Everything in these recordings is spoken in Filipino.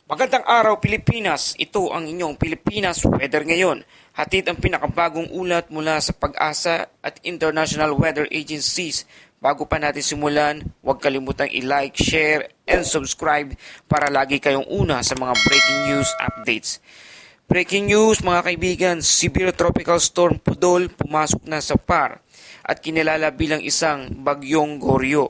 Magandang araw Pilipinas, ito ang inyong Pilipinas Weather ngayon. Hatid ang pinakabagong ulat mula sa Pag-asa at International Weather Agencies. Bago pa natin simulan, huwag kalimutang i-like, share, and subscribe para lagi kayong una sa mga breaking news updates. Breaking news mga kaibigan, severe tropical storm Pudol pumasok na sa PAR at kinilala bilang isang bagyong Goryo.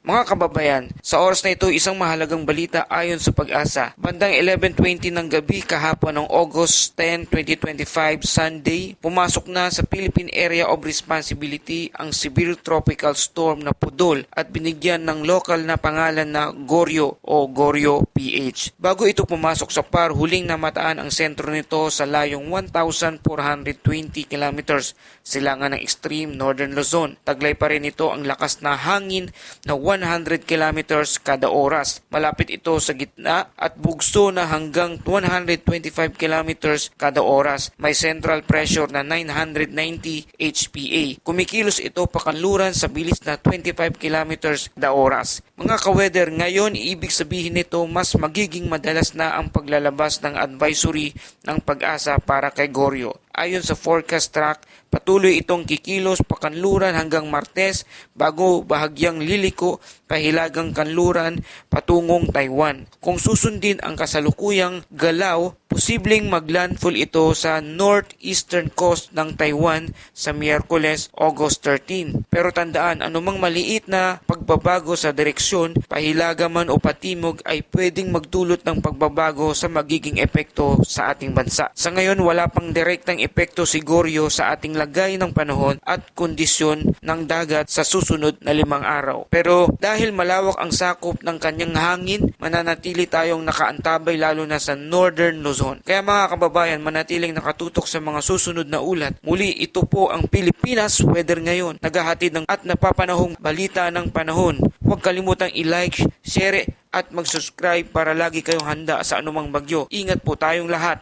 Mga kababayan, sa oras na ito isang mahalagang balita ayon sa Pag-asa. Bandang 11:20 ng gabi kahapon ng August 10, 2025 Sunday, pumasok na sa Philippine Area of Responsibility ang severe tropical storm na Pudol at binigyan ng lokal na pangalan na Goryo o Goryo PH. Bago ito pumasok sa PAR, huling namataan ang sentro nito sa layong 1,420 kilometers silangan ng extreme northern Luzon. Taglay pa rin ito ang lakas na hangin na 100 kilometers kada oras. Malapit ito sa gitna at bugso na hanggang 125 kilometers kada oras. May central pressure na 990 HPA. Kumikilos ito pakanluran sa bilis na 25 kilometers kada oras. Mga ka-weather, ngayon ibig sabihin nito mas magiging madalas na ang paglalabas ng advisory ng Pag-asa para kay Goryo. Ayon sa forecast track, patuloy itong kikilos pakanluran hanggang Martes bago bahagyang liliko pahilagang kanluran patungong Taiwan. Kung susundin ang kasalukuyang galaw, posibleng maglandfall ito sa northeastern coast ng Taiwan sa Miyerkules, August 13. Pero tandaan, anumang maliit na pagbabago sa direksyon, pahilaga man o patimog ay pwedeng magdulot ng pagbabago sa magiging epekto sa ating bansa. Sa ngayon, wala pang direktang epekto si Goryo sa ating lagay ng panahon at kondisyon ng dagat sa susunod na 5 araw. Pero dahil malawak ang sakop ng kanyang hangin, mananatili tayong nakaantabay lalo na sa northern Luzon. Kaya mga kababayan, manatiling nakatutok sa mga susunod na ulat. Muli, ito po ang Pilipinas Weather ngayon. Naghahatid ng at napapanahong balita ng panahon. Huwag kalimutang i-like, share at mag-subscribe para lagi kayong handa sa anumang bagyo. Ingat po tayong lahat.